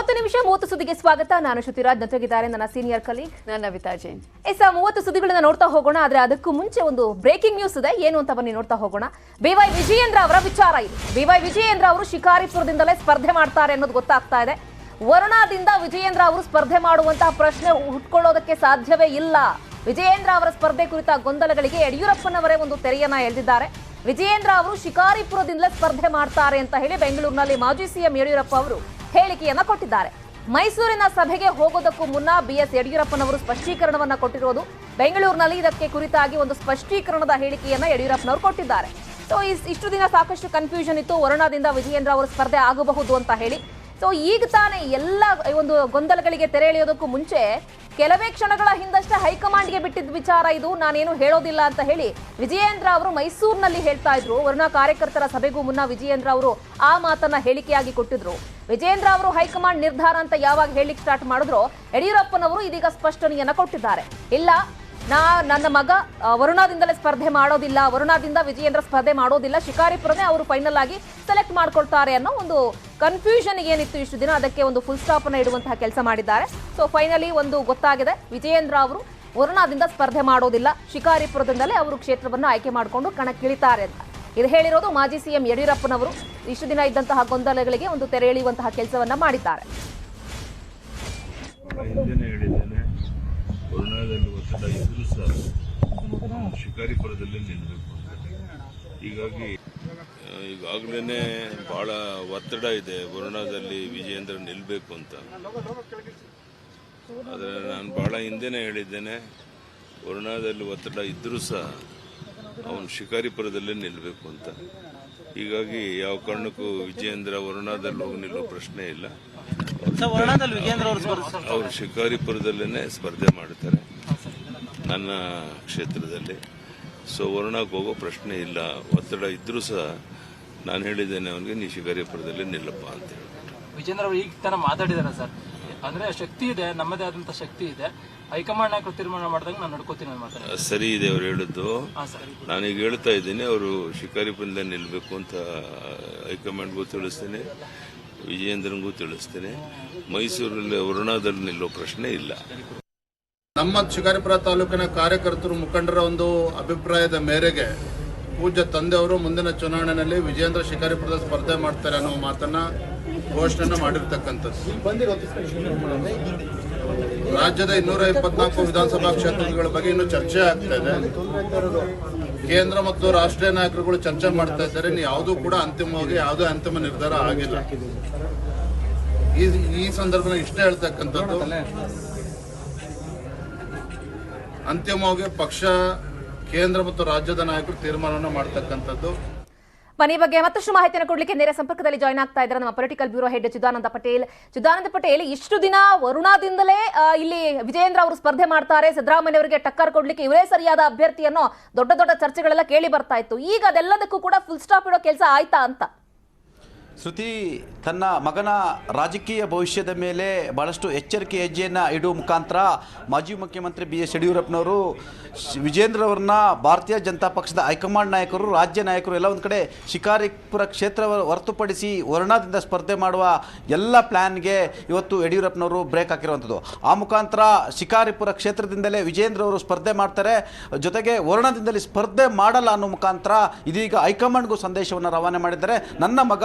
30 ನಿಮಿಷ 30 ಸುದ್ದಿಗೆ ಸ್ವಾಗತ. ನಾನು ಶ್ರುತಿರಾಜ್, ಜೊತೆಗಿದ್ದಾರೆ ನನ್ನ ಸೀನಿಯರ್ ಕಲೀಗ್ ನಾನು ನವಿತಾ ಜೈನ್. 30 ಸುದ್ದಿಗಳನ್ನ ನೋಡ್ತಾ ಹೋಗೋಣ. ಆದ್ರೆ ಅದಕ್ಕೂ ಮುಂಚೆ ಒಂದು ಬ್ರೇಕಿಂಗ್ ನ್ಯೂಸ್ ಇದೆ, ಏನು ಅಂತ ಬನ್ನಿ ನೋಡ್ತಾ ಹೋಗೋಣ. BY ವಿಜಯೇಂದ್ರ ಅವರ ವಿಚಾರ ಇದು. BY ವಿಜಯೇಂದ್ರ ಅವರು ಶಿಕಾರಿಪುರದಿಂದಲೇ ಸ್ಪರ್ಧೆ ಮಾಡ್ತಾರೆ ಅನ್ನೋದು ಗೊತ್ತಾಗ್ತಾ ಇದೆ. ವರುಣಾದಿಂದ ವಿಜಯೇಂದ್ರ ಅವರು ಸ್ಪರ್ಧೆ ಮಾಡುವಂತಹ ಪ್ರಶ್ನೆ ಹುಟ್ಕೊಳ್ಳೋದಕ್ಕೆ ಸಾಧ್ಯವೇ ಇಲ್ಲ. ವಿಜಯೇಂದ್ರ ಅವರ ಸ್ಪರ್ಧೆ ಕುರಿತ ಗೊಂದಲಗಳಿಗೆ ಯಡಿಯೂರಪ್ಪನವರೇ ಒಂದು ತೆರೆಯನ್ನ ಎಳೆದಿದ್ದಾರೆ. ವಿಜಯೇಂದ್ರ ಅವರು ಶಿಕಾರಿಪುರದಿಂದಲೇ ಸ್ಪರ್ಧೆ ಮಾಡ್ತಾರೆ ಅಂತ ಹೇಳಿ ಬೆಂಗಳೂರಿನಲ್ಲಿ ಮಾಜಿ ಸಿಎಂ ಯಡಿಯೂರಪ್ಪ ಅವರು ಹೇಳಿಕೆಯನ್ನ ಕೊಟ್ಟಿದ್ದಾರೆ. ಮೈಸೂರಿನ ಸಭೆಗೆ ಹೋಗೋದಕ್ಕೂ ಮುನ್ನ BS ಯಡಿಯೂರಪ್ಪನವರು ಸ್ಪಷ್ಟೀಕರಣವನ್ನ ಕೊಟ್ಟಿರೋದು. ಬೆಂಗಳೂರಿನಲ್ಲಿ ಇದಕ್ಕೆ ಕುರಿತಾಗಿ ಒಂದು ಸ್ಪಷ್ಟೀಕರಣದ ಹೇಳಿಕೆಯನ್ನ ಯಡಿಯೂರಪ್ಪನವರು ಕೊಟ್ಟಿದ್ದಾರೆ. ಸೊ ಇಷ್ಟು ದಿನ ಸಾಕಷ್ಟು ಕನ್ಫ್ಯೂಷನ್ ಇತ್ತು, ವರುಣಾದಿಂದ ವಿಜಯೇಂದ್ರ ಅವರು ಸ್ಪರ್ಧೆ ಆಗಬಹುದು ಅಂತ ಹೇಳಿ. ಸೊ ಈಗ ತಾನೇ ಎಲ್ಲ ಒಂದು ಗೊಂದಲಗಳಿಗೆ ತೆರೆ ಎಳೆಯೋದಕ್ಕೂ ಮುಂಚೆ ಕೆಲವೇ ಕ್ಷಣಗಳ ಹಿಂದಷ್ಟೇ ಹೈಕಮಾಂಡ್ಗೆ ಬಿಟ್ಟಿದ್ದ ವಿಚಾರ ಇದು, ನಾನೇನು ಹೇಳೋದಿಲ್ಲ ಅಂತ ಹೇಳಿ ವಿಜಯೇಂದ್ರ ಅವರು ಮೈಸೂರಿನಲ್ಲಿ ಹೇಳ್ತಾ ಇದ್ರು. ವರುಣಾ ಕಾರ್ಯಕರ್ತರ ಸಭೆಗೂ ಮುನ್ನ ವಿಜಯೇಂದ್ರ ಅವರು ಆ ಮಾತನ್ನ ಹೇಳಿಕೆಯಾಗಿ ಕೊಟ್ಟಿದ್ರು. ವಿಜಯೇಂದ್ರ ಅವರು ಹೈಕಮಾಂಡ್ ನಿರ್ಧಾರ ಅಂತ ಯಾವಾಗ ಹೇಳಿಕ್ ಸ್ಟಾರ್ಟ್ ಮಾಡಿದ್ರು, ಯಡಿಯೂರಪ್ಪನವರು ಇದೀಗ ಸ್ಪಷ್ಟನೆಯನ್ನ ಕೊಟ್ಟಿದ್ದಾರೆ. ಇಲ್ಲ, ನನ್ನ ಮಗ ವರುಣಾದಿಂದಲೇ ಸ್ಪರ್ಧೆ ಮಾಡೋದಿಲ್ಲ, ವರುಣಾದಿಂದ ವಿಜಯೇಂದ್ರ ಸ್ಪರ್ಧೆ ಮಾಡೋದಿಲ್ಲ, ಶಿಕಾರಿಪುರನೇ ಅವರು ಫೈನಲ್ ಆಗಿ ಸೆಲೆಕ್ಟ್ ಮಾಡ್ಕೊಳ್ತಾರೆ ಅನ್ನೋ ಒಂದು ಕನ್ಫ್ಯೂಷನ್ ಏನಿತ್ತು ಇಷ್ಟು ದಿನ, ಅದಕ್ಕೆ ಒಂದು ಫುಲ್ ಸ್ಟಾಪ್ ಅನ್ನ ಇಡುವಂತಹ ಕೆಲಸ ಮಾಡಿದ್ದಾರೆ. ಸೊ ಫೈನಲಿ ಒಂದು ಗೊತ್ತಾಗಿದೆ, ವಿಜಯೇಂದ್ರ ಅವರು ವರುಣಾದಿಂದ ಸ್ಪರ್ಧೆ ಮಾಡೋದಿಲ್ಲ, ಶಿಕಾರಿಪುರದಿಂದಲೇ ಅವರು ಕ್ಷೇತ್ರವನ್ನು ಆಯ್ಕೆ ಮಾಡಿಕೊಂಡು ಕಣಕ್ಕಿಳಿತಾರೆ ಅಂತ. ಇದು ಹೇಳಿರೋದು ಮಾಜಿ ಸಿಎಂ ಯಡಿಯೂರಪ್ಪನವರು. ಇಷ್ಟು ದಿನ ಇದ್ದಂತಹ ಗೊಂದಲಗಳಿಗೆ ಒಂದು ತೆರೆ ಎಳೆಯುವಂತಹ ಕೆಲಸವನ್ನ ಮಾಡಿದ್ದಾರೆ. ವರುಣಾದಲ್ಲಿ ಒತ್ತಡ ಇದ್ರೂ ಸಹ ಶಿಕಾರಿಪುರದಲ್ಲಿ ನಿಲ್ಲಬೇಕು ಅಂತ. ಹೀಗಾಗಿ ಈಗಾಗಲೇ ಬಹಳ ಒತ್ತಡ ಇದೆ ವರುಣಾದಲ್ಲಿ ವಿಜಯೇಂದ್ರ ನಿಲ್ಲಬೇಕು ಅಂತ. ಆದರೆ ನಾನು ಬಹಳ ಹಿಂದೆನೇ ಹೇಳಿದ್ದೇನೆ, ವರುಣಾದಲ್ಲಿ ಒತ್ತಡ ಇದ್ರೂ ಸಹ ಅವನು ಶಿಕಾರಿಪುರದಲ್ಲೇ ನಿಲ್ಲಬೇಕು ಅಂತ. ಹೀಗಾಗಿ ಯಾವ ಕಾರಣಕ್ಕೂ ವಿಜಯೇಂದ್ರ ವರುಣಾದಲ್ಲಿ ಹೋಗಿ ನಿಲ್ಲೋ ಪ್ರಶ್ನೆ ಇಲ್ಲ. ಅವರು ಶಿಕಾರಿಪುರದಲ್ಲೇ ಸ್ಪರ್ಧೆ ಮಾಡ್ತಾರೆ ನನ್ನ ಕ್ಷೇತ್ರದಲ್ಲಿ. ಸೊ ವರುಣಾಕ್ಕೆ ಹೋಗೋ ಪ್ರಶ್ನೆ ಇಲ್ಲ. ಒತ್ತಡ ಇದ್ರೂ ಸಹ ನಾನು ಹೇಳಿದ್ದೇನೆ ಅವನಿಗೆ, ನೀ ಶಿಕಾರಿಪುರದಲ್ಲಿ ನಿಲ್ಲಪ್ಪ ಅಂತ ಹೇಳ್ಬಿಟ್ಟು. ವಿಜೇಂದ್ರ ಅವರು ಈಗ ತರ ಮಾತಾಡಿದಾರೆ ಸರ್, ಅಂದ್ರೆ ಶಕ್ತಿ ಇದೆ, ನಮ್ಮದೇ ಆದಂತ ಶಕ್ತಿ ಇದೆ, ಹೈಕಮಾಂಡ್ ನಾಯಕರು ತೀರ್ಮಾನ ಮಾಡಿದಾಗ ನಾನು ನಡ್ಕೋತೀನಿ ಮಾತಾಡ ಸರಿ ಇದೆ ಅವ್ರು ಹೇಳಿದ್ದು. ನಾನೀಗ ಹೇಳ್ತಾ ಇದ್ದೀನಿ, ಅವರು ಶಿಕಾರಿಪುರದಲ್ಲೇ ನಿಲ್ಲಬೇಕು ಅಂತ ಹೈಕಮಾಂಡ್ಗೂ ತಿಳಿಸ್ತೇನೆ, ವಿಜಯೇಂದ್ರನಿಗೂ ತಿಳಿಸ್ತೇನೆ. ಮೈಸೂರಲ್ಲಿ ವರುಣಾದಲ್ಲಿ ನಿಲ್ಲೋ ಪ್ರಶ್ನೆ ಇಲ್ಲ. ನಮ್ಮ ಶಿಕಾರಿಪುರ ತಾಲೂಕಿನ ಕಾರ್ಯಕರ್ತರು ಮುಖಂಡರ ಒಂದು ಅಭಿಪ್ರಾಯದ ಮೇರೆಗೆ ಪೂಜ್ಯ ತಂದೆಯವರು ಮುಂದಿನ ಚುನಾವಣೆಯಲ್ಲಿ ವಿಜಯೇಂದ್ರ ಶಿಕಾರಿಪುರದ ಸ್ಪರ್ಧೆ ಮಾಡ್ತಾರೆ ಅನ್ನೋ ಮಾತನ್ನ ಘೋಷಣೆ ಮಾಡಿರ್ತಕ್ಕಂಥದ್ದು. ರಾಜ್ಯದ 224 ವಿಧಾನಸಭಾ ಕ್ಷೇತ್ರಗಳ ಬಗ್ಗೆ ಇನ್ನೂ ಚರ್ಚೆ ಆಗ್ತಾ ಇದೆ. ಕೇಂದ್ರ ಮತ್ತು ರಾಷ್ಟ್ರೀಯ ನಾಯಕರುಗಳು ಚರ್ಚೆ ಮಾಡ್ತಾ ಇದ್ದಾರೆ. ಯಾವುದೂ ಕೂಡ ಅಂತಿಮವಾಗಿ ಯಾವುದೇ ಅಂತಿಮ ನಿರ್ಧಾರ ಆಗಿಲ್ಲ. ಈ ಸಂದರ್ಭದಲ್ಲಿ ಇಷ್ಟೇ ಹೇಳ್ತಕ್ಕಂಥದ್ದು, ಅಂತಿಮವಾಗಿ ಪಕ್ಷ, ಕೇಂದ್ರ ಮತ್ತು ರಾಜ್ಯದ ನಾಯಕರು ತೀರ್ಮಾನವನ್ನು ಮಾಡ್ತಕ್ಕಂಥದ್ದು. ಮನೆ ಬಗ್ಗೆ ಮತ್ತಷ್ಟು ಮಾಹಿತಿಯನ್ನು ಕೊಡಲಿಕ್ಕೆ ನೇರ ಸಂಪರ್ಕದಲ್ಲಿ ಜಾಯ್ನ್ ಆಗ್ತಾ ಇದ್ದಾರೆ ನಮ್ಮ political bureau head Chidananda Patel. ಇಷ್ಟು ದಿನ ವರುಣಾದಿಂದಲೇ ಇಲ್ಲಿ ವಿಜಯೇಂದ್ರ ಅವರು ಸ್ಪರ್ಧೆ ಮಾಡ್ತಾರೆ, ಸಿದ್ದರಾಮಯ್ಯ ಅವರಿಗೆ ಟಕ್ಕರ್ ಕೊಡ್ಲಿಕ್ಕೆ ಇವರೇ ಸರಿಯಾದ ಅಭ್ಯರ್ಥಿ ಅನ್ನೋ ದೊಡ್ಡ ದೊಡ್ಡ ಚರ್ಚೆಗಳೆಲ್ಲ ಕೇಳಿ ಬರ್ತಾ ಇತ್ತು. ಈಗ ಅದೆಲ್ಲದಕ್ಕೂ ಕೂಡ ಫುಲ್ ಸ್ಟಾಪ್ ಇಡೋ ಕೆಲಸ ಆಯ್ತಾ ಅಂತ? ಶ್ರುತಿ ತನ್ನ ಮಗನ ರಾಜಕೀಯ ಭವಿಷ್ಯದ ಮೇಲೆ ಭಾಳಷ್ಟು ಎಚ್ಚರಿಕೆ ಹೆಜ್ಜೆಯನ್ನು ಇಡುವ ಮುಖಾಂತರ ಮಾಜಿ ಮುಖ್ಯಮಂತ್ರಿ BS ಯಡಿಯೂರಪ್ಪನವರು ವಿಜೇಂದ್ರ ಅವರನ್ನ ಭಾರತೀಯ ಜನತಾ ಪಕ್ಷದ ಹೈಕಮಾಂಡ್ ನಾಯಕರು, ರಾಜ್ಯ ನಾಯಕರು ಎಲ್ಲ ಒಂದು ಕಡೆ ಶಿಕಾರಿಪುರ ಕ್ಷೇತ್ರ ಹೊರತುಪಡಿಸಿ ವರುಣಾದಿಂದ ಸ್ಪರ್ಧೆ ಮಾಡುವ ಎಲ್ಲ ಪ್ಲ್ಯಾನ್ಗೆ ಇವತ್ತು ಯಡಿಯೂರಪ್ಪನವರು ಬ್ರೇಕ್ ಹಾಕಿರುವಂಥದ್ದು. ಆ ಮುಖಾಂತರ ಶಿಕಾರಿಪುರ ಕ್ಷೇತ್ರದಿಂದಲೇ ವಿಜೇಂದ್ರ ಅವರು ಸ್ಪರ್ಧೆ ಮಾಡ್ತಾರೆ, ಜೊತೆಗೆ ವರುಣಾದಿಂದಲೇ ಸ್ಪರ್ಧೆ ಮಾಡಲ್ಲ ಅನ್ನೋ ಮುಖಾಂತರ ಇದೀಗ ಹೈಕಮಾಂಡ್ಗೂ ಸಂದೇಶವನ್ನು ರವಾನೆ ಮಾಡಿದ್ದಾರೆ. ನನ್ನ ಮಗ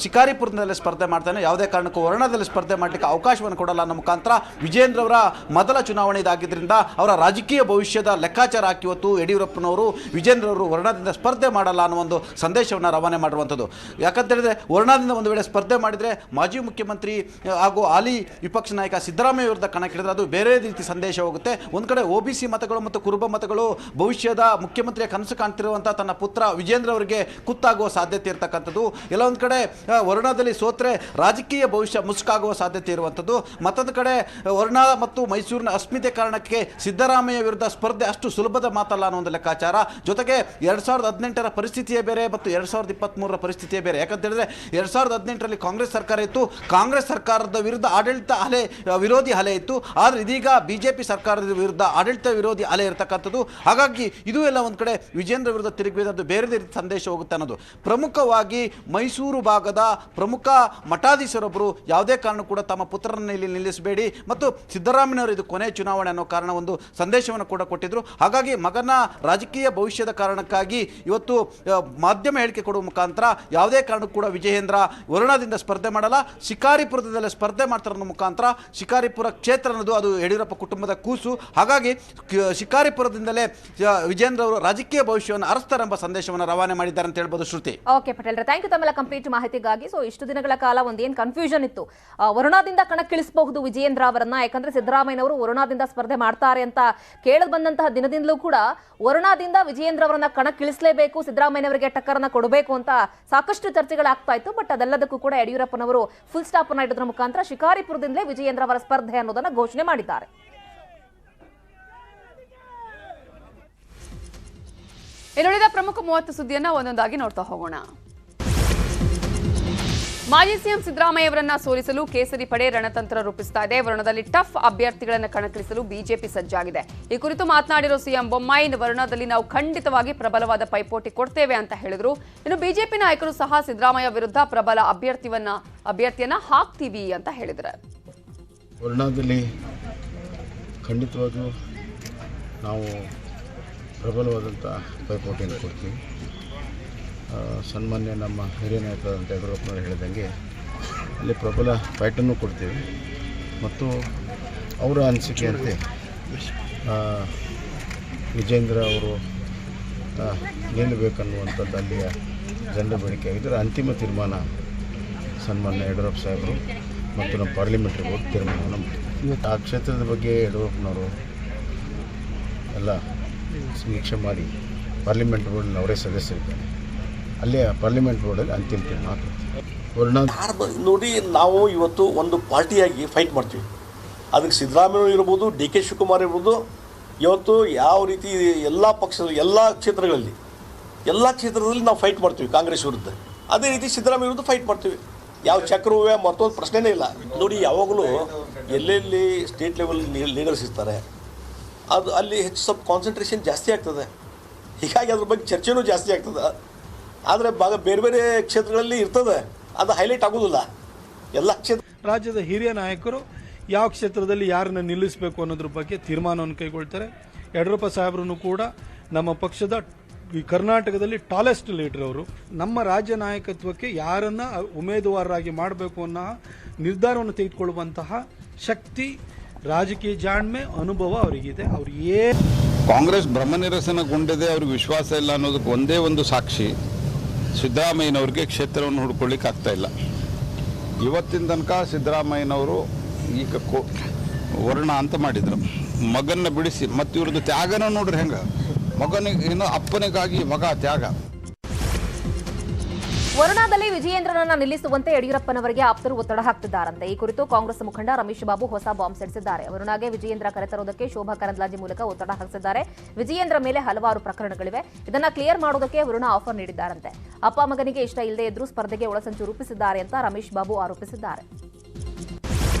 ಶಿಕಾರಿಪುರದಲ್ಲಿ ಸ್ಪರ್ಧೆ ಮಾಡ್ತಾನೆ, ಯಾವುದೇ ಕಾರಣಕ್ಕೂ ವರುಣಾದಲ್ಲಿ ಸ್ಪರ್ಧೆ ಮಾಡಲಿಕ್ಕೆ ಅವಕಾಶವನ್ನು ಕೊಡಲ್ಲ ಅನ್ನೋ ಮುಖಾಂತರ ವಿಜೇಂದ್ರ ಅವರ ಮೊದಲ ಚುನಾವಣೆ ಇದಾಗಿದ್ದರಿಂದ ಅವರ ರಾಜಕೀಯ ಭವಿಷ್ಯದ ಲೆಕ್ಕಾಚಾರ ಹಾಕಿ ಇವತ್ತು ಯಡಿಯೂರಪ್ಪನವರು ವಿಜೇಂದ್ರ ಅವರು ವರುಣಾದಿಂದ ಸ್ಪರ್ಧೆ ಮಾಡಲ್ಲ ಅನ್ನೋ ಒಂದು ಸಂದೇಶವನ್ನು ರವಾನೆ ಮಾಡಿರುವಂಥದ್ದು. ಯಾಕಂತ ಹೇಳಿದ್ರೆ ವರುಣಾದಿಂದ ಒಂದು ವೇಳೆ ಸ್ಪರ್ಧೆ ಮಾಡಿದರೆ ಮಾಜಿ ಮುಖ್ಯಮಂತ್ರಿ ಹಾಗೂ ಹಾಲಿ ವಿಪಕ್ಷ ನಾಯಕ ಸಿದ್ದರಾಮಯ್ಯ ವಿರುದ್ಧ ಕಣಕ್ಕಿಳಿದ್ರೆ ಅದು ಬೇರೆ ರೀತಿ ಸಂದೇಶ ಹೋಗುತ್ತೆ. ಒಂದು ಕಡೆ OBC ಮತಗಳು ಮತ್ತು ಕುರುಬ ಮತಗಳು ಭವಿಷ್ಯದ ಮುಖ್ಯಮಂತ್ರಿಯ ಕನಸು ಕಾಣ್ತಿರುವಂಥ ತನ್ನ ಪುತ್ರ ವಿಜೇಂದ್ರ ಅವರಿಗೆ ಕುತ್ತಾಗುವ ಸಾಧ್ಯತೆ ಇರತಕ್ಕಂಥದ್ದು. ಎಲ್ಲ ಒಂದು ಕಡೆ ವರುಣಾದಲ್ಲಿ ಸೋತ್ರೆ ರಾಜಕೀಯ ಭವಿಷ್ಯ ಮುಸುಕಾಗುವ ಸಾಧ್ಯತೆ ಇರುವಂಥದ್ದು. ಮತ್ತೊಂದು ಕಡೆ ವರುಣಾ ಮತ್ತು ಮೈಸೂರಿನ ಅಸ್ಮಿತೆ ಕಾರಣಕ್ಕೆ ಸಿದ್ದರಾಮಯ್ಯ ವಿರುದ್ಧ ಸ್ಪರ್ಧೆ ಅಷ್ಟು ಸುಲಭದ ಮಾತಲ್ಲ ಅನ್ನೋ ಒಂದು ಲೆಕ್ಕಾಚಾರ. ಜೊತೆಗೆ 2018ರ ಪರಿಸ್ಥಿತಿಯೇ ಬೇರೆ ಮತ್ತು 2023ರ ಪರಿಸ್ಥಿತಿಯೇ ಬೇರೆ. ಯಾಕಂತ ಹೇಳಿದ್ರೆ 2018ರಲ್ಲಿ ಕಾಂಗ್ರೆಸ್ ಸರ್ಕಾರ ಇತ್ತು, ಕಾಂಗ್ರೆಸ್ ಸರ್ಕಾರದ ವಿರುದ್ಧ ಆಡಳಿತ ಅಲೆ ವಿರೋಧಿ ಅಲೆ ಇತ್ತು. ಆದರೆ ಇದೀಗ ಬಿಜೆಪಿ ಸರ್ಕಾರದ ವಿರುದ್ಧ ಆಡಳಿತ ವಿರೋಧಿ ಅಲೆ ಇರತಕ್ಕಂಥದ್ದು. ಹಾಗಾಗಿ ಇದು ಎಲ್ಲ ಒಂದು ಕಡೆ ವಿಜೇಂದ್ರ ವಿರುದ್ಧ ತಿರುಗಿದ್ದು ಬೇರೆ ಬೇರೆ ಸಂದೇಶ ಹೋಗುತ್ತೆ ಅನ್ನೋದು. ಪ್ರಮುಖವಾಗಿ ಮೈಸೂರು ಭಾಗದ ಪ್ರಮುಖ ಮಠಾಧೀಶರೊಬ್ಬರು ಯಾವುದೇ ಕಾರಣ ಕೂಡ ತಮ್ಮ ಪುತ್ರರನ್ನು ಇಲ್ಲಿ ನಿಲ್ಲಿಸಬೇಡಿ ಮತ್ತು ಸಿದ್ದರಾಮಯ್ಯನವರು ಇದು ಕೊನೆ ಚುನಾವಣೆ ಅನ್ನೋ ಕಾರಣ ಒಂದು ಸಂದೇಶವನ್ನು ಕೂಡ ಕೊಟ್ಟಿದ್ರು. ಹಾಗಾಗಿ ಮಗನ ರಾಜಕೀಯ ಭವಿಷ್ಯದ ಕಾರಣಕ್ಕಾಗಿ ಇವತ್ತು ಮಾಧ್ಯಮ ಹೇಳಿಕೆ ಕೊಡುವ ಮುಖಾಂತರ ಯಾವುದೇ ಕಾರಣಕ್ಕೂ ಕೂಡ ವಿಜಯೇಂದ್ರ ವರುಣದಿಂದ ಸ್ಪರ್ಧೆ ಮಾಡಲ್ಲ, ಶಿಕಾರಿಪುರದಲ್ಲಿ ಸ್ಪರ್ಧೆ ಮಾಡ್ತಾರೆ ಅನ್ನೋ ಮುಖಾಂತರ. ಶಿಕಾರಿಪುರ ಕ್ಷೇತ್ರ ಅನ್ನೋದು ಅದು ಯಡಿಯೂರಪ್ಪ ಕುಟುಂಬದ ಕೂಸು. ಹಾಗಾಗಿ ಶಿಕಾರಿಪುರದಿಂದಲೇ ವಿಜೇಂದ್ರ ಅವರು ರಾಜಕೀಯ ಭವಿಷ್ಯವನ್ನು ಅರಸ್ತಾರೆ ಎಂಬ ಸಂದೇಶವನ್ನು ರವಾನೆ ಮಾಡಿದ್ದಾರೆ ಅಂತ ಹೇಳ್ಬೋದು. ಶ್ರುತಿ. ಓಕೆ ಪಟೇಲ್, ಥ್ಯಾಂಕ್ ಯು ತಮ್ಮೆಲ್ಲ ಕಂಪ್ಲೀಟ್ ಮಾಹಿತಿಗಾಗಿ. ಸೊ ಇಷ್ಟು ದಿನಗಳ ಕಾಲ ಒಂದೇನು ಕನ್ಫ್ಯೂಷನ್ ಇತ್ತು, ವರುಣಾದಿಂದ ಕಣಕ್ಕಿಳಿಸಬಹುದು ವಿಜಯೇಂದ್ರ ಅವರನ್ನ, ಯಾಕಂದ್ರೆ ಸಿದ್ದರಾಮಯ್ಯನವರು ವರುಣಾದಿಂದ ಸ್ಪರ್ಧೆ ಮಾಡ್ತಾರೆ ಅಂತ ಕೇಳದ್ ಬಂದಂತಹ ದಿನದಿಂದಲೂ ಕೂಡ ವರುಣಾದಿಂದ ವಿಜಯೇಂದ್ರ ಅವರನ್ನ ಕಣಕ್ಕಿಳಿಸಲೇಬೇಕು, ಸಿದ್ದರಾಮಯ್ಯನವರಿಗೆ ಟಕ್ಕರನ್ನ ಕೊಡಬೇಕು ಅಂತ ಸಾಕಷ್ಟು ಚರ್ಚೆಗಳಾಗ್ತಾ ಇತ್ತು. ಬಟ್ ಅದೆಲ್ಲದಕ್ಕೂ ಕೂಡ ಯಡಿಯೂರಪ್ಪನವರು ಫುಲ್ ಸ್ಟಾಪ್ ಅನ್ನ ಇಡೋದ್ರ ಮುಖಾಂತರ ಶಿಕಾರಿಪುರದಿಂದಲೇ ವಿಜಯೇಂದ್ರ ಅವರ ಸ್ಪರ್ಧೆ ಅನ್ನೋದನ್ನ ಘೋಷಣೆ ಮಾಡಿದ್ದಾರೆ. ಇನ್ನುಳಿದ ಪ್ರಮುಖ 30 ಸುದ್ದಿಯನ್ನ ಒಂದೊಂದಾಗಿ ನೋಡ್ತಾ ಹೋಗೋಣ. ಮಾಜಿ ಸಿಎಂ ಸಿದ್ದರಾಮಯ್ಯ ಅವರನ್ನ ಸೋಲಿಸಲು ಕೇಸರಿ ಪಡೆ ರಣತಂತ್ರ ರೂಪಿಸ್ತಾ ಇದೆ. ವರುಣದಲ್ಲಿ ಟಫ್ ಅಭ್ಯರ್ಥಿಗಳನ್ನು ಕಣಕ್ಕಿಳಿಸಲು ಬಿಜೆಪಿ ಸಜ್ಜಾಗಿದೆ. ಈ ಕುರಿತು ಮಾತನಾಡಿರೋ ಸಿಎಂ ಬೊಮ್ಮಾಯಿ, ವರುಣದಲ್ಲಿ ನಾವು ಖಂಡಿತವಾಗಿ ಪ್ರಬಲವಾದ ಪೈಪೋಟಿ ಕೊಡ್ತೇವೆ ಅಂತ ಹೇಳಿದ್ರು. ಇನ್ನು ಬಿಜೆಪಿ ನಾಯಕರು ಸಹ ಸಿದ್ದರಾಮಯ್ಯ ವಿರುದ್ಧ ಪ್ರಬಲ ಅಭ್ಯರ್ಥಿಯನ್ನ ಹಾಕ್ತೀವಿ ಅಂತ ಹೇಳಿದ್ದಾರೆ. ವರುಣದಲ್ಲಿ ಖಂಡಿತವಾಗಿಯೂ ನಾವು ಪ್ರಬಲವಾದಂಥ ಪೈಪೋಟಿಯನ್ನು ಕೊಡ್ತೀವಿ. ಸನ್ಮಾನ್ಯ ನಮ್ಮ ಹಿರಿಯ ನಾಯಕರಾದಂಥ ಯಡಿಯೂರಪ್ಪನವರು ಹೇಳಿದಂಗೆ ಅಲ್ಲಿ ಪ್ರಬಲ ಫೈಟನ್ನು ಕೊಡ್ತೀವಿ ಮತ್ತು ಅವರ ಅನಿಸಿಕೆಯಂತೆ ವಿಜೇಂದ್ರ ಅವರು ನಿಲ್ಲಬೇಕನ್ನುವಂಥದ್ದು ಅಲ್ಲಿಯ ಜನರ ಬೇಡಿಕೆ ಆಗಿದ್ದರೆ ಅಂತಿಮ ತೀರ್ಮಾನ ಸನ್ಮಾನ್ಯ ಯಡಿಯೂರಪ್ಪ ಸಾಹೇಬರು ಮತ್ತು ನಮ್ಮ ಪಾರ್ಲಿಮೆಂಟ್ರಿ ಬೋರ್ಡ್ ತೀರ್ಮಾನವನ್ನು ಇವತ್ತು ಆ ಕ್ಷೇತ್ರದ ಬಗ್ಗೆ ಯಡಿಯೂರಪ್ಪನವರು ಎಲ್ಲ ಸಮೀಕ್ಷೆ ಮಾಡಿ ಪಾರ್ಲಿಮೆಂಟ್ ಬೋರ್ಡ್ನ ಅವರೇ ಸದಸ್ಯರಿದ್ದಾರೆ. ಅಲ್ಲೇ ಪಾರ್ಲಿಮೆಂಟ್ ಬೋರ್ಡಲ್ಲಿ ಅಂತಿಮ ತೀರ್ಮಾನ ನೋಡಿ. ನಾವು ಇವತ್ತು ಒಂದು ಪಾರ್ಟಿಯಾಗಿ ಫೈಟ್ ಮಾಡ್ತೀವಿ. ಅದಕ್ಕೆ ಸಿದ್ದರಾಮಯ್ಯ ಇರ್ಬೋದು, ಡಿ ಕೆ ಶಿವಕುಮಾರ್ ಇರ್ಬೋದು. ಇವತ್ತು ಯಾವ ರೀತಿ ಎಲ್ಲ ಪಕ್ಷದ ಎಲ್ಲ ಕ್ಷೇತ್ರದಲ್ಲಿ ನಾವು ಫೈಟ್ ಮಾಡ್ತೀವಿ ಕಾಂಗ್ರೆಸ್ ವಿರುದ್ಧ. ಅದೇ ರೀತಿ ಸಿದ್ದರಾಮಯ್ಯ ವಿರುದ್ಧ ಫೈಟ್ ಮಾಡ್ತೀವಿ. ಯಾವ ಚಕ್ರವೇ ಮತ್ತೊಂದು ಪ್ರಶ್ನೆನೇ ಇಲ್ಲ. ನೋಡಿ, ಯಾವಾಗಲೂ ಎಲ್ಲೆಲ್ಲಿ ಸ್ಟೇಟ್ ಲೆವೆಲ್ ಲೀಡರ್ಸ್ ಇರ್ತಾರೆ ಅದು ಅಲ್ಲಿ ಹೆಚ್ಚು ಸ್ವಲ್ಪ ಕಾನ್ಸಂಟ್ರೇಷನ್ ಜಾಸ್ತಿ ಆಗ್ತದೆ. ಹೀಗಾಗಿ ಅದ್ರ ಬಗ್ಗೆ ಚರ್ಚೆನೂ ಜಾಸ್ತಿ ಆಗ್ತದೆ. ಆದರೆ ಬೇರೆ ಬೇರೆ ಕ್ಷೇತ್ರಗಳಲ್ಲಿ ಇರ್ತದೆ, ಅದು ಹೈಲೈಟ್ ಆಗೋದಿಲ್ಲ. ಎಲ್ಲ ರಾಜ್ಯದ ಹಿರಿಯ ನಾಯಕರು ಯಾವ ಕ್ಷೇತ್ರದಲ್ಲಿ ಯಾರನ್ನ ನಿಲ್ಲಿಸಬೇಕು ಅನ್ನೋದ್ರ ಬಗ್ಗೆ ತೀರ್ಮಾನವನ್ನು ಕೈಗೊಳ್ತಾರೆ. ಯಡಿಯೂರಪ್ಪ ಸಾಹೇಬ್ರೂ ಕೂಡ ನಮ್ಮ ಪಕ್ಷದ ಈ ಕರ್ನಾಟಕದಲ್ಲಿ ಟಾಲೆಸ್ಟ್ ಲೀಡರ್ ಅವರು. ನಮ್ಮ ರಾಜ್ಯ ನಾಯಕತ್ವಕ್ಕೆ ಯಾರನ್ನ ಉಮೇದುವಾರರಾಗಿ ಮಾಡಬೇಕು ಅನ್ನೋ ನಿರ್ಧಾರವನ್ನು ತೆಗೆದುಕೊಳ್ಳುವಂತಹ ಶಕ್ತಿ, ರಾಜಕೀಯ ಜಾಣ್ಮೆ, ಅನುಭವ ಅವರಿಗಿದೆ. ಕಾಂಗ್ರೆಸ್ ಭ್ರಮನಿರಸನಗೊಂಡಿದೆ, ಅವ್ರಿಗೆ ವಿಶ್ವಾಸ ಇಲ್ಲ ಅನ್ನೋದಕ್ಕೆ ಒಂದೇ ಒಂದು ಸಾಕ್ಷಿ ಸಿದ್ದರಾಮಯ್ಯನವ್ರಿಗೆ ಕ್ಷೇತ್ರವನ್ನು ಹುಡ್ಕೊಳ್ಳಿಕ್ಕೆ ಆಗ್ತಾ ಇಲ್ಲ. ಇವತ್ತಿನ ತನಕ ಸಿದ್ದರಾಮಯ್ಯನವರು ಈಗ ವರ್ಣ ಅಂತ ಮಾಡಿದ್ರು, ಮಗನ್ನ ಬಿಡಿಸಿ. ಮತ್ತು ಇವ್ರದ್ದು ತ್ಯಾಗನ ನೋಡ್ರಿ ಹೆಂಗ, ಮಗನಿಗೆ ಏನೋ ಅಪ್ಪನಿಗಾಗಿ ಮಗ ತ್ಯಾಗ. ವರುಣಾದಲ್ಲಿ ವಿಜಯೇಂದ್ರನನ್ನ ನಿಲ್ಲಿಸುವಂತೆ ಯಡಿಯೂರಪ್ಪನವರಿಗೆ ಆಪ್ತರು ಒತ್ತಡ ಹಾಕ್ತಿದ್ದಾರಂತೆ. ಈ ಕುರಿತು ಕಾಂಗ್ರೆಸ್ ಮುಖಂಡ ರಮೇಶ್ ಬಾಬು ಹೊಸ ಬಾಂಬ್ ಸಿಡಿಸಿದ್ದಾರೆ. ವರುಣಾಗೆ ವಿಜಯೇಂದ್ರ ಕರೆತರುವುದಕ್ಕೆ ಶೋಭಾ ಕರಂದ್ಲಾಜೆ ಮೂಲಕ ಒತ್ತಡ ಹಾಕಿಸಿದ್ದಾರೆ. ವಿಜಯೇಂದ್ರ ಮೇಲೆ ಹಲವಾರು ಪ್ರಕರಣಗಳಿವೆ, ಇದನ್ನ ಕ್ಲಿಯರ್ ಮಾಡೋದಕ್ಕೆ ವರುಣ ಆಫರ್ ನೀಡಿದ್ದಾರಂತೆ. ಅಪ್ಪ ಮಗನಿಗೆ ಇಷ್ಟ ಇಲ್ಲದೆ ಇದ್ರೂ ಸ್ಪರ್ಧೆಗೆ ಒಳಸಂಚು ರೂಪಿಸಿದ್ದಾರೆ ಅಂತ ರಮೇಶ್ ಬಾಬು ಆರೋಪಿಸಿದ್ದಾರೆ.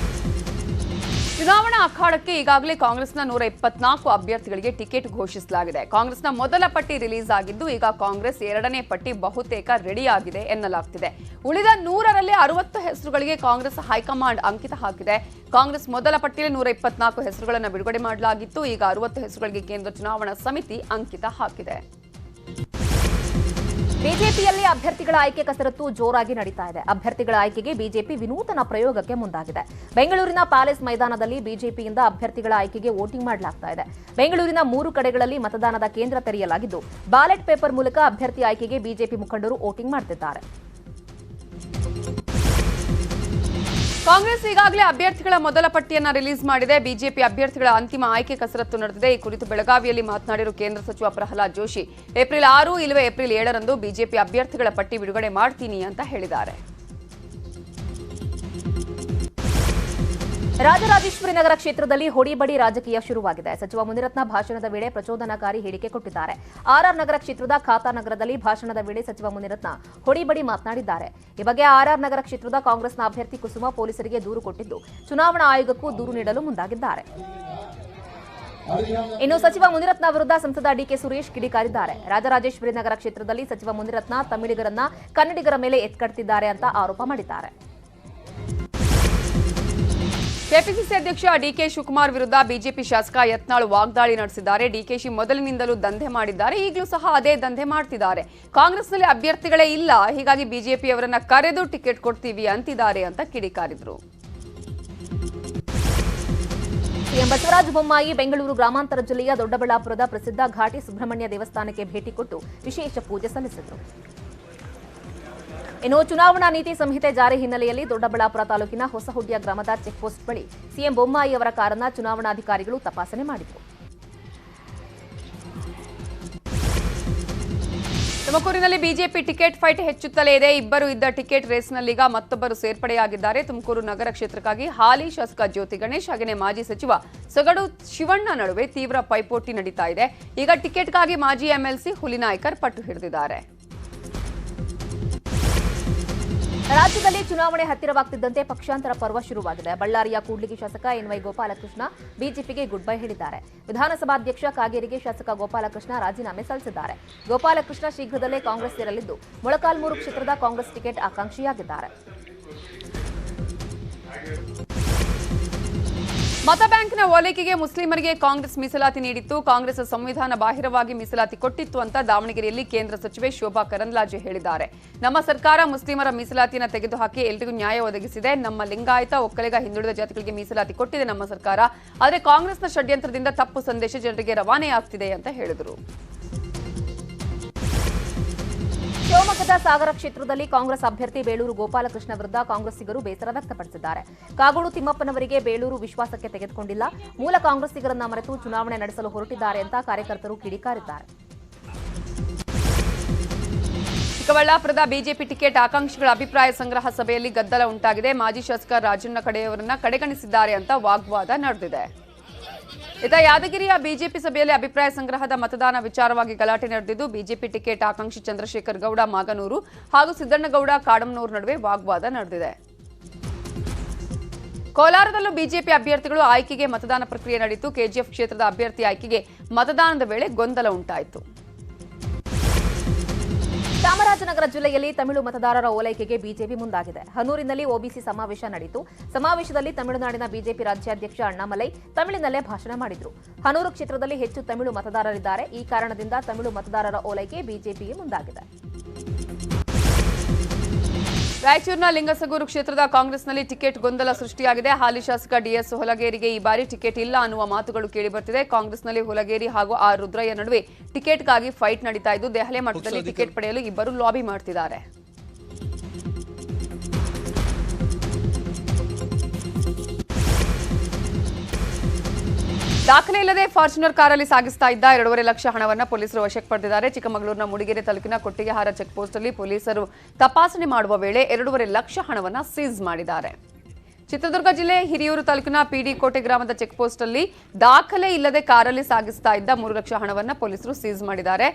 ಚುನಾವಣಾ ಅಖಾಡಕ್ಕೆ ಈಗಾಗಲೇ ಕಾಂಗ್ರೆಸ್ನ 124 ಅಭ್ಯರ್ಥಿಗಳಿಗೆ ಟಿಕೆಟ್ ಘೋಷಿಸಲಾಗಿದೆ. ಕಾಂಗ್ರೆಸ್ನ ಮೊದಲ ಪಟ್ಟಿ ರಿಲೀಸ್ ಆಗಿದ್ದು ಈಗ ಕಾಂಗ್ರೆಸ್ 2ನೇ ಪಟ್ಟಿ ಬಹುತೇಕ ರೆಡಿ ಆಗಿದೆ ಎನ್ನಲಾಗ್ತಿದೆ. ಉಳಿದ 100ರಲ್ಲಿ 60 ಹೆಸರುಗಳಿಗೆ ಕಾಂಗ್ರೆಸ್ ಹೈಕಮಾಂಡ್ ಅಂಕಿತ ಹಾಕಿದೆ. ಕಾಂಗ್ರೆಸ್ ಮೊದಲ ಪಟ್ಟಿಯಲ್ಲಿ 124 ಹೆಸರುಗಳನ್ನು ಬಿಡುಗಡೆ ಮಾಡಲಾಗಿತ್ತು. ಈಗ 60 ಹೆಸರುಗಳಿಗೆ ಕೇಂದ್ರ ಚುನಾವಣಾ ಸಮಿತಿ ಅಂಕಿತ ಹಾಕಿದೆ. ಬಿಜೆಪಿಯಲ್ಲಿ ಅಭ್ಯರ್ಥಿಗಳ ಆಯ್ಕೆ ಕಸರತ್ತು ಜೋರಾಗಿ ನಡೀತಾ ಇದೆ. ಅಭ್ಯರ್ಥಿಗಳ ಆಯ್ಕೆಗೆ ಬಿಜೆಪಿ ವಿನೂತನ ಪ್ರಯೋಗಕ್ಕೆ ಮುಂದಾಗಿದೆ. ಬೆಂಗಳೂರಿನ ಪ್ಯಾಲೇಸ್ ಮೈದಾನದಲ್ಲಿ ಬಿಜೆಪಿಯಿಂದ ಅಭ್ಯರ್ಥಿಗಳ ಆಯ್ಕೆಗೆ ವೋಟಿಂಗ್ ಮಾಡಲಾಗ್ತಾ ಇದೆ. ಬೆಂಗಳೂರಿನ 3 ಕಡೆಗಳಲ್ಲಿ ಮತದಾನದ ಕೇಂದ್ರ ತೆರೆಯಲಾಗಿದ್ದು ಬ್ಯಾಲೆಟ್ ಪೇಪರ್ ಮೂಲಕ ಅಭ್ಯರ್ಥಿ ಆಯ್ಕೆಗೆ ಬಿಜೆಪಿ ಮುಖಂಡರು ವೋಟಿಂಗ್ ಮಾಡುತ್ತಿದ್ದಾರೆ. ಕಾಂಗ್ರೆಸ್ ಈಗಾಗಲೇ ಅಭ್ಯರ್ಥಿಗಳ ಮೊದಲ ಪಟ್ಟಿಯನ್ನ ರಿಲೀಸ್ ಮಾಡಿದೆ. ಬಿಜೆಪಿ ಅಭ್ಯರ್ಥಿಗಳ ಅಂತಿಮ ಆಯ್ಕೆ ಕಸರತ್ತು ನಡೆದಿದೆ. ಈ ಕುರಿತು ಬೆಳಗಾವಿಯಲ್ಲಿ ಮಾತನಾಡಿರುವ ಕೇಂದ್ರ ಸಚಿವ ಪ್ರಹ್ಲಾದ್ ಜೋಶಿ, ಏಪ್ರಿಲ್ 6 ಇಲ್ಲವೇ ಏಪ್ರಿಲ್ 7ರಂದು ಬಿಜೆಪಿ ಅಭ್ಯರ್ಥಿಗಳ ಪಟ್ಟಿ ಬಿಡುಗಡೆ ಮಾಡ್ತೀನಿ ಅಂತ ಹೇಳಿದ್ದಾರೆ. ರಾಜರಾಜೇಶ್ವರಿ ನಗರ ಕ್ಷೇತ್ರದಲ್ಲಿ ಹೊಡಿಬಡಿ ರಾಜಕೀಯ ಶುರುವಾಗಿದೆ. ಸಚಿವ ಮುನಿರತ್ನ ಭಾಷಣದ ವೇಳೆ ಪ್ರಚೋದನಕಾರಿ ಹೇಳಿಕೆ ಕೊಟ್ಟಿದ್ದಾರೆ. ಆರ್ಆರ್ ನಗರ ಕ್ಷೇತ್ರದ ಖಾತಾನಗರದಲ್ಲಿ ಭಾಷಣದ ವೇಳೆ ಸಚಿವ ಮುನಿರತ್ನ ಹೊಡಿಬಡಿ ಮಾತನಾಡಿದ್ದಾರೆ. ಈ ಬಗ್ಗೆ ಆರ್ಆರ್ ನಗರ ಕ್ಷೇತ್ರದ ಕಾಂಗ್ರೆಸ್ನ ಅಭ್ಯರ್ಥಿ ಕುಸುಮ ಪೊಲೀಸರಿಗೆ ದೂರು ಕೊಟ್ಟಿದ್ದು ಚುನಾವಣಾ ಆಯೋಗಕ್ಕೂ ದೂರು ನೀಡಲು ಮುಂದಾಗಿದ್ದಾರೆ. ಇನ್ನು ಸಚಿವ ಮುನಿರತ್ನ ವಿರುದ್ಧ ಸಂಸದ ಡಿಕೆ ಸುರೇಶ್ ಕಿಡಿಕಾರಿದ್ದಾರೆ. ರಾಜರಾಜೇಶ್ವರಿ ನಗರ ಕ್ಷೇತ್ರದಲ್ಲಿ ಸಚಿವ ಮುನಿರತ್ನ ತಮಿಳಿಗರನ್ನ ಕನ್ನಡಿಗರ ಮೇಲೆ ಎತ್ಕಡ್ತಿದ್ದಾರೆ ಅಂತ ಆರೋಪ ಮಾಡಿದ್ದಾರೆ. ಕೆಪಿಸಿಸಿ ಅಧ್ಯಕ್ಷ ಡಿಕೆ ಶಿವಕುಮಾರ್ ವಿರುದ್ಧ ಬಿಜೆಪಿ ಶಾಸಕ ಯತ್ನಾಳ್ ವಾಗ್ದಾಳಿ ನಡೆಸಿದ್ದಾರೆ. ಡಿಕೆಶಿ ಮೊದಲಿನಿಂದಲೂ ದಂಧೆ ಮಾಡಿದ್ದಾರೆ, ಈಗಲೂ ಸಹ ಅದೇ ದಂಧೆ ಮಾಡ್ತಿದ್ದಾರೆ. ಕಾಂಗ್ರೆಸ್ನಲ್ಲಿ ಅಭ್ಯರ್ಥಿಗಳೇ ಇಲ್ಲ, ಹೀಗಾಗಿ ಬಿಜೆಪಿಯವರನ್ನ ಕರೆದು ಟಿಕೆಟ್ ಕೊಡ್ತೀವಿ ಅಂತಿದ್ದಾರೆ ಅಂತ ಕಿಡಿಕಾರಿದ್ರು. ಸಿಎಂ ಬಸವರಾಜ ಬೊಮ್ಮಾಯಿ ಬೆಂಗಳೂರು ಗ್ರಾಮಾಂತರ ಜಿಲ್ಲೆಯ ದೊಡ್ಡಬಳ್ಳಾಪುರದ ಪ್ರಸಿದ್ಧ ಘಾಟಿ ಸುಬ್ರಹ್ಮಣ್ಯ ದೇವಸ್ಥಾನಕ್ಕೆ ಭೇಟಿ ಕೊಟ್ಟು ವಿಶೇಷ ಪೂಜೆ ಸಲ್ಲಿಸಿದರು. ಇನ್ನು ಚುನಾವಣಾ ನೀತಿ ಸಂಹಿತೆ ಜಾರಿ ಹಿನ್ನೆಲೆಯಲ್ಲಿ ದೊಡ್ಡಬಳ್ಳಾಪುರ ತಾಲೂಕಿನ ಹೊಸಹುಡ್ಯ ಗ್ರಾಮದ ಚೆಕ್ಪೋಸ್ಟ್ ಬಳಿ ಸಿಎಂ ಬೊಮ್ಮಾಯಿ ಅವರ ಕಾರನ್ನ ಚುನಾವಣಾಧಿಕಾರಿಗಳು ತಪಾಸಣೆ ಮಾಡಿದರು. ತುಮಕೂರಿನಲ್ಲಿ ಬಿಜೆಪಿ ಟಿಕೆಟ್ ಫೈಟ್ ಹೆಚ್ಚುತ್ತಲೇ ಇದೆ. ಇಬ್ಬರು ಇದ್ದ ಟಿಕೆಟ್ ರೇಸ್ನಲ್ಲೀಗ ಮತ್ತೊಬ್ಬರು ಸೇರ್ಪಡೆಯಾಗಿದ್ದಾರೆ. ತುಮಕೂರು ನಗರ ಕ್ಷೇತ್ರಕ್ಕಾಗಿ ಹಾಲಿ ಶಾಸಕ ಜ್ಯೋತಿ ಗಣೇಶ್ ಹಾಗೆಯೇ ಮಾಜಿ ಸಚಿವ ಸೊಗಡು ಶಿವಣ್ಣ ನಡುವೆ ತೀವ್ರ ಪೈಪೋಟಿ ನಡೀತಾ ಇದೆ. ಈಗ ಟಿಕೆಟ್ಗಾಗಿ ಮಾಜಿ ಎಂಎಲ್ಸಿ ಹುಲಿನಾಯ್ಕರ್ ಪಟ್ಟು ಹಿಡಿದಿದ್ದಾರೆ. ರಾಜ್ಯದಲ್ಲಿ ಚುನಾವಣೆ ಹತ್ತಿರವಾಗ್ತಿದ್ದಂತೆ ಪಕ್ಷಾಂತರ ಪರ್ವ ಶುರುವಾಗಿದೆ. ಬಳ್ಳಾರಿಯ ಕೂಡ್ಲಿಗಿ ಶಾಸಕ ಎನ್ವೈ ಗೋಪಾಲಕೃಷ್ಣ ಬಿಜೆಪಿಗೆ ಗುಡ್ ಬೈ ಹೇಳಿದ್ದಾರೆ. ವಿಧಾನಸಭಾಧ್ಯಕ್ಷ ಕಾಗೇರಿಗೆ ಶಾಸಕ ಗೋಪಾಲಕೃಷ್ಣ ರಾಜೀನಾಮೆ ಸಲ್ಲಿಸಿದ್ದಾರೆ. ಗೋಪಾಲಕೃಷ್ಣ ಶೀಘ್ರದಲ್ಲೇ ಕಾಂಗ್ರೆಸ್ ಸೇರಲಿದ್ದು ಮೊಳಕಾಲ್ಮೂರು ಕ್ಷೇತ್ರದ ಕಾಂಗ್ರೆಸ್ ಟಿಕೆಟ್ ಆಕಾಂಕ್ಷಿಯಾಗಿದ್ದಾರೆ. ಮತ ಬ್ಯಾಂಕ್ನ ಓಲೈಕೆಗೆ ಮುಸ್ಲಿಮರಿಗೆ ಕಾಂಗ್ರೆಸ್ ಮೀಸಲಾತಿ ನೀಡಿತ್ತು. ಕಾಂಗ್ರೆಸ್ ಸಂವಿಧಾನ ಬಾಹಿರವಾಗಿ ಮೀಸಲಾತಿ ಕೊಟ್ಟಿತ್ತು ಅಂತ ದಾವಣಗೆರೆಯಲ್ಲಿ ಕೇಂದ್ರ ಸಚಿವೆ ಶೋಭಾ ಕರಂದ್ಲಾಜೆ ಹೇಳಿದ್ದಾರೆ. ನಮ್ಮ ಸರ್ಕಾರ ಮುಸ್ಲಿಮರ ಮೀಸಲಾತಿಯನ್ನು ತೆಗೆದುಹಾಕಿ ಎಲ್ರಿಗೂ ನ್ಯಾಯ ಒದಗಿಸಿದೆ. ನಮ್ಮ ಲಿಂಗಾಯತ, ಒಕ್ಕಲಿಗ, ಹಿಂದುಳಿದ ಜಾತಿಗಳಿಗೆ ಮೀಸಲಾತಿ ಕೊಟ್ಟಿದೆ ನಮ್ಮ ಸರ್ಕಾರ. ಆದರೆ ಕಾಂಗ್ರೆಸ್ನ ಷಡ್ಯಂತ್ರದಿಂದ ತಪ್ಪು ಸಂದೇಶ ಜನರಿಗೆ ರವಾನೆಯಾಗ್ತಿದೆ ಅಂತ ಹೇಳಿದರು. ಶಿವಮೊಗ್ಗದ ಸಾಗರ ಕ್ಷೇತ್ರದಲ್ಲಿ ಕಾಂಗ್ರೆಸ್ ಅಭ್ಯರ್ಥಿ ಬೇಳೂರು ಗೋಪಾಲಕೃಷ್ಣ ವಿರುದ್ಧ ಕಾಂಗ್ರೆಸ್ಸಿಗರು ಬೇಸರ ವ್ಯಕ್ತಪಡಿಸಿದ್ದಾರೆ. ಕಾಗೋಡು ತಿಮ್ಮಪ್ಪನವರಿಗೆ ಬೇಳೂರು ವಿಶ್ವಾಸಕ್ಕೆ ತೆಗೆದುಕೊಂಡಿಲ್ಲ, ಮೂಲ ಕಾಂಗ್ರೆಸ್ಸಿಗರನ್ನ ಮರೆತು ಚುನಾವಣೆ ನಡೆಸಲು ಹೊರಟಿದ್ದಾರೆ ಅಂತ ಕಾರ್ಯಕರ್ತರು ಕಿಡಿಕಾರಿದ್ದಾರೆ. ಚಿಕ್ಕಬಳ್ಳಾಪುರದ ಬಿಜೆಪಿ ಟಿಕೆಟ್ ಆಕಾಂಕ್ಷಿಗಳ ಅಭಿಪ್ರಾಯ ಸಂಗ್ರಹ ಸಭೆಯಲ್ಲಿ ಗದ್ದಲ ಉಂಟಾಗಿದೆ. ಮಾಜಿ ಶಾಸಕ ರಾಜಣ್ಣ ಕಡೆಯವರನ್ನ ಕಡೆಗಣಿಸಿದ್ದಾರೆ ಅಂತ ವಾಗ್ವಾದ ನಡೆದಿದೆ. ಇತ್ತ ಯಾದಗಿರಿಯ ಬಿಜೆಪಿ ಸಭೆಯಲ್ಲಿ ಅಭಿಪ್ರಾಯ ಸಂಗ್ರಹದ ಮತದಾನ ವಿಚಾರವಾಗಿ ಗಲಾಟೆ ನಡೆದಿದ್ದು ಬಿಜೆಪಿ ಟಿಕೆಟ್ ಆಕಾಂಕ್ಷಿ ಚಂದ್ರಶೇಖರ್ ಗೌಡ ಮಾಗನೂರು ಹಾಗೂ ಸಿದ್ದಣ್ಣಗೌಡ ಕಾಡಂನೂರು ನಡುವೆ ವಾಗ್ವಾದ ನಡೆದಿದೆ. ಕೋಲಾರದಲ್ಲೂ ಬಿಜೆಪಿ ಅಭ್ಯರ್ಥಿಗಳು ಆಯ್ಕೆಗೆ ಮತದಾನ ಪ್ರಕ್ರಿಯೆ ನಡೆಯಿತು. ಕೆಜಿಎಫ್ ಕ್ಷೇತ್ರದ ಅಭ್ಯರ್ಥಿ ಆಯ್ಕೆಗೆ ಮತದಾನದ ವೇಳೆ ಗೊಂದಲ ಉಂಟಾಯಿತು. ಚಾಮರಾಜನಗರ ಜಿಲ್ಲೆಯಲ್ಲಿ ತಮಿಳು ಮತದಾರರ ಓಲೈಕೆಗೆ ಬಿಜೆಪಿ ಮುಂದಾಗಿದೆ. ಹನೂರಿನಲ್ಲಿ ಒಬಿಸಿ ಸಮಾವೇಶ ನಡೆಯಿತು. ಸಮಾವೇಶದಲ್ಲಿ ತಮಿಳುನಾಡಿನ ಬಿಜೆಪಿ ರಾಜ್ಯಾಧ್ಯಕ್ಷ ಅಣ್ಣಾಮಲೈ ತಮಿಳಿನಲ್ಲೇ ಭಾಷಣ ಮಾಡಿದರು. ಹನೂರು ಕ್ಷೇತ್ರದಲ್ಲಿ ಹೆಚ್ಚು ತಮಿಳು ಮತದಾರರಿದ್ದಾರೆ. ಈ ಕಾರಣದಿಂದ ತಮಿಳು ಮತದಾರರ ಓಲೈಕೆ ಬಿಜೆಪಿಗೆ ಮುಂದಾಗಿದೆ. ರಾಯಚೂರಿನ ಲಿಂಗಸಗೂರು ಕ್ಷೇತ್ರದ ಕಾಂಗ್ರೆಸ್ನಲ್ಲಿ ಟಿಕೆಟ್ ಗೊಂದಲ ಸೃಷ್ಟಿಯಾಗಿದೆ. ಹಾಲಿ ಶಾಸಕ ಡಿಎಸ್ ಹುಲಗೇರಿಗೆ ಈ ಬಾರಿ ಟಿಕೆಟ್ ಇಲ್ಲ ಅನ್ನುವ ಮಾತುಗಳು ಕೇಳಿಬರ್ತಿದೆ. ಕಾಂಗ್ರೆಸ್ನಲ್ಲಿ ಹುಲಗೇರಿ ಹಾಗೂ ಆರ್ ರುದ್ರಯ್ಯ ನಡುವೆ ಟಿಕೆಟ್ಗಾಗಿ ಫೈಟ್ ನಡೀತಾ ಇದ್ದು ದೆಹಲಿ ಮಟ್ಟದಲ್ಲಿ ಟಿಕೆಟ್ ಪಡೆಯಲು ಇಬ್ಬರು ಲಾಬಿ ಮಾಡ್ತಿದ್ದಾರೆ. ದಾಖಲೆ ಇಲ್ಲದೆ ಫಾರ್ಚುನರ್ ಕಾರಲ್ಲಿ ಸಾಗಿಸ್ತಾ ಇದ್ದ 2.5 ಲಕ್ಷ ಹಣವನ್ನು ಪೊಲೀಸರು ವಶಕ್ಕೆ ಪಡೆದಿದ್ದಾರೆ. ಚಿಕ್ಕಮಗಳೂರಿನ ಮೂಡಿಗೆರೆ ತಾಲೂಕಿನ ಕೊಟ್ಟಿಗೆಹಾರ ಚೆಕ್ ಪೋಸ್ಟ್ ಅಲ್ಲಿ ಪೊಲೀಸರು ತಪಾಸಣೆ ಮಾಡುವ ವೇಳೆ 2.5 ಲಕ್ಷ ಹಣವನ್ನು ಸೀಸ್ ಮಾಡಿದ್ದಾರೆ. ಚಿತ್ರದುರ್ಗ ಜಿಲ್ಲೆ ಹಿರಿಯೂರು ತಾಲೂಕಿನ ಪಿಡಿ ಕೋಟೆ ಗ್ರಾಮದ ಚೆಕ್ ಪೋಸ್ಟ್ ಅಲ್ಲಿ ದಾಖಲೆ ಇಲ್ಲದೆ ಕಾರಲ್ಲಿ ಸಾಗಿಸ್ತಾ ಇದ್ದ 3 ಲಕ್ಷ ಹಣವನ್ನು ಪೊಲೀಸರು ಸೀಸ್ ಮಾಡಿದ್ದಾರೆ.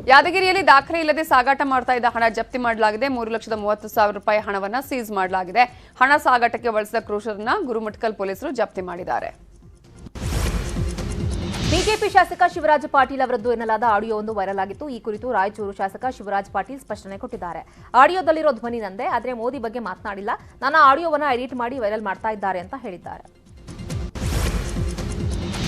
ಯಾದಗಿರಿಯಲ್ಲಿ ದಾಖಲೆ ಇಲ್ಲದೆ ಸಾಗಾಟ ಮಾಡ್ತಾ ಇದ್ದ ಹಣ ಜಪ್ತಿ ಮಾಡಲಾಗಿದೆ. 3,30,000 ರೂಪಾಯಿ ಹಣವನ್ನು ಸೀಸ್ ಮಾಡಲಾಗಿದೆ. ಹಣ ಸಾಗಾಟಕ್ಕೆ ಬಳಸಿದ ಕ್ರೂಷರ್ನ ಗುರುಮಠಕಲ್ ಪೊಲೀಸರು ಜಪ್ತಿ ಮಾಡಿದ್ದಾರೆ. ಬಿಜೆಪಿ ಶಾಸಕ ಶಿವರಾಜ್ ಪಾಟೀಲ್ ಅವರದ್ದು ಎನ್ನಲಾದ ಆಡಿಯೋವೊಂದು ವೈರಲ್ ಆಗಿತ್ತು. ಈ ಕುರಿತು ರಾಯಚೂರು ಶಾಸಕ ಶಿವರಾಜ್ ಪಾಟೀಲ್ ಸ್ಪಷ್ಟನೆ ಕೊಟ್ಟಿದ್ದಾರೆ. ಆಡಿಯೋದಲ್ಲಿರೋ ಧ್ವನಿ ನಂದೇ, ಆದರೆ ಮೋದಿ ಬಗ್ಗೆ ಮಾತನಾಡಿಲ್ಲ. ನನ್ನ ಆಡಿಯೋವನ್ನು ಎಡಿಟ್ ಮಾಡಿ ವೈರಲ್ ಮಾಡ್ತಾ ಇದ್ದಾರೆ ಅಂತ ಹೇಳಿದ್ದಾರೆ.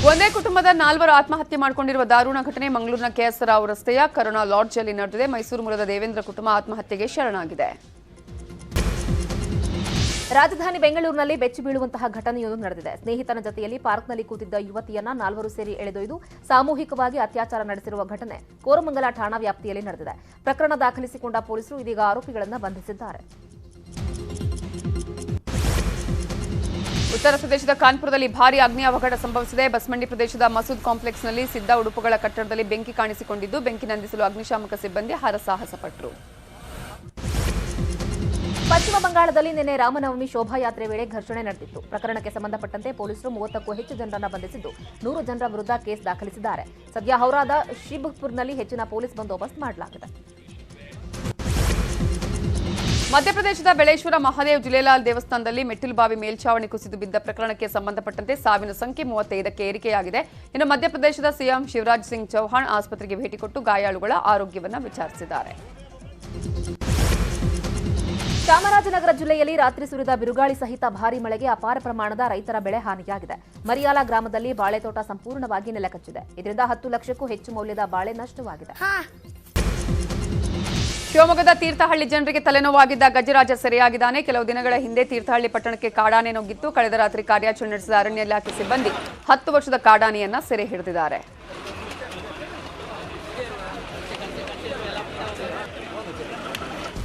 ಒಂದೇ ಕುಟುಂಬದ 4 ಆತ್ಮಹತ್ಯೆ ಮಾಡಿಕೊಂಡಿರುವ ದಾರುಣ ಘಟನೆ ಮಂಗಳೂರಿನ ಕೆಎಸ್ ರಾವ್ ರಸ್ತೆಯ ಕರುಣಾ ಲಾಡ್ಜ್ನಲ್ಲಿ ನಡೆದಿದೆ. ಮೈಸೂರು ಮೂಲದ ದೇವೇಂದ್ರ ಕುಟುಂಬ ಆತ್ಮಹತ್ಯೆಗೆ ಶರಣಾಗಿದೆ. ರಾಜಧಾನಿ ಬೆಂಗಳೂರಿನಲ್ಲಿ ಬೆಚ್ಚಿ ಬೀಳುವಂತಹ ಘಟನೆಯೊಂದು ನಡೆದಿದೆ. ಸ್ನೇಹಿತನ ಜತೆಯಲ್ಲಿ ಪಾರ್ಕ್ನಲ್ಲಿ ಕೂತಿದ್ದ ಯುವತಿಯನ್ನ 4 ಸೇರಿ ಎಳೆದೊಯ್ದು ಸಾಮೂಹಿಕವಾಗಿ ಅತ್ಯಾಚಾರ ನಡೆಸಿರುವ ಘಟನೆ ಕೋರಮಂಗಲ ಠಾಣಾ ವ್ಯಾಪ್ತಿಯಲ್ಲಿ ನಡೆದಿದೆ. ಪ್ರಕರಣ ದಾಖಲಿಸಿಕೊಂಡ ಪೊಲೀಸರು ಇದೀಗ ಆರೋಪಿಗಳನ್ನು ಬಂಧಿಸಿದ್ದಾರೆ. ಉತ್ತರ ಪ್ರದೇಶದ ಕಾನ್ಪುರದಲ್ಲಿ ಭಾರೀ ಅಗ್ನಿ ಅವಘಡ ಸಂಭವಿಸಿದೆ. ಬಸ್ಮಂಡಿ ಪ್ರದೇಶದ ಮಸೂದ್ ಕಾಂಪ್ಲೆಕ್ಸ್ನಲ್ಲಿ ಸಿದ್ಧ ಉಡುಪುಗಳ ಕಟ್ಟಡದಲ್ಲಿ ಬೆಂಕಿ ಕಾಣಿಸಿಕೊಂಡಿದ್ದು ಬೆಂಕಿ ನಂದಿಸಲು ಅಗ್ನಿಶಾಮಕ ಸಿಬ್ಬಂದಿ ಹರಸಾಹಸ ಪಟ್ಟರು. ಪಶ್ಚಿಮ ಬಂಗಾಳದಲ್ಲಿ ನಿನ್ನೆ ರಾಮನವಮಿ ಶೋಭಾಯಾತ್ರೆ ವೇಳೆ ಘರ್ಷಣೆ ನಡೆದಿತ್ತು. ಪ್ರಕರಣಕ್ಕೆ ಸಂಬಂಧಪಟ್ಟಂತೆ ಪೊಲೀಸರು 30ಕ್ಕೂ ಹೆಚ್ಚು ಜನರನ್ನ ಬಂಧಿಸಿದ್ದು 100 ಜನರ ವಿರುದ್ಧ ಕೇಸ್ ದಾಖಲಿಸಿದ್ದಾರೆ. ಸದ್ಯ ಹೌರಾದ ಶಿಬ್ಪುರ್ನಲ್ಲಿ ಹೆಚ್ಚಿನ ಪೊಲೀಸ್ ಬಂದೋಬಸ್ತ್ ಮಾಡಲಾಗಿದೆ. ಮಧ್ಯಪ್ರದೇಶದ ಬೆಳೇಶ್ವರ ಮಹಾದೇವ್ ಜಿಲೇಲಾಲ್ ದೇವಸ್ಥಾನದಲ್ಲಿ ಮೆಟ್ಟಿಲುಬಾವಿ ಮೇಲ್ಛಾವಣಿ ಕುಸಿದು ಬಿದ್ದ ಪ್ರಕರಣಕ್ಕೆ ಸಂಬಂಧಪಟ್ಟಂತೆ ಸಾವಿನ ಸಂಖ್ಯೆ 35ಕ್ಕೆ ಏರಿಕೆಯಾಗಿದೆ. ಇನ್ನು ಮಧ್ಯಪ್ರದೇಶದ ಸಿಎಂ ಶಿವರಾಜ್ ಸಿಂಗ್ ಚೌಹಾಣ್ ಆಸ್ಪತ್ರೆಗೆ ಭೇಟಿ ಕೊಟ್ಟು ಗಾಯಾಳುಗಳ ಆರೋಗ್ಯವನ್ನು ವಿಚಾರಿಸಿದ್ದಾರೆ. ಚಾಮರಾಜನಗರ ಜಿಲ್ಲೆಯಲ್ಲಿ ರಾತ್ರಿ ಸುರಿದ ಬಿರುಗಾಳಿ ಸಹಿತ ಭಾರೀ ಮಳೆಗೆ ಅಪಾರ ಪ್ರಮಾಣದ ರೈತರ ಬೆಳೆ ಹಾನಿಯಾಗಿದೆ. ಮರಿಯಾಲ ಗ್ರಾಮದಲ್ಲಿ ಬಾಳೆ ತೋಟ ಸಂಪೂರ್ಣವಾಗಿ ನೆಲಕಚ್ಚಿದೆ. ಇದರಿಂದ 10 ಲಕ್ಷಕ್ಕೂ ಹೆಚ್ಚು ಮೌಲ್ಯದ ಬಾಳೆ ನಷ್ಟವಾಗಿದೆ. ಶಿವಮೊಗ್ಗದ ತೀರ್ಥಹಳ್ಳಿ ಜನರಿಗೆ ತಲೆನೋವಾಗಿದ್ದ ಗಜರಾಜ ಸೆರೆಯಾಗಿದ್ದಾನೆ. ಕೆಲವು ದಿನಗಳ ಹಿಂದೆ ತೀರ್ಥಹಳ್ಳಿ ಪಟ್ಟಣಕ್ಕೆ ಕಾಡಾನೆ ನುಗ್ಗಿತ್ತು. ಕಳೆದ ರಾತ್ರಿ ಕಾರ್ಯಾಚರಣೆ ನಡೆಸಿದ ಅರಣ್ಯ ಇಲಾಖೆ ಸಿಬ್ಬಂದಿ 10 ವರ್ಷದ ಕಾಡಾನೆಯನ್ನ ಸೆರೆ ಹಿಡಿದಿದ್ದಾರೆ.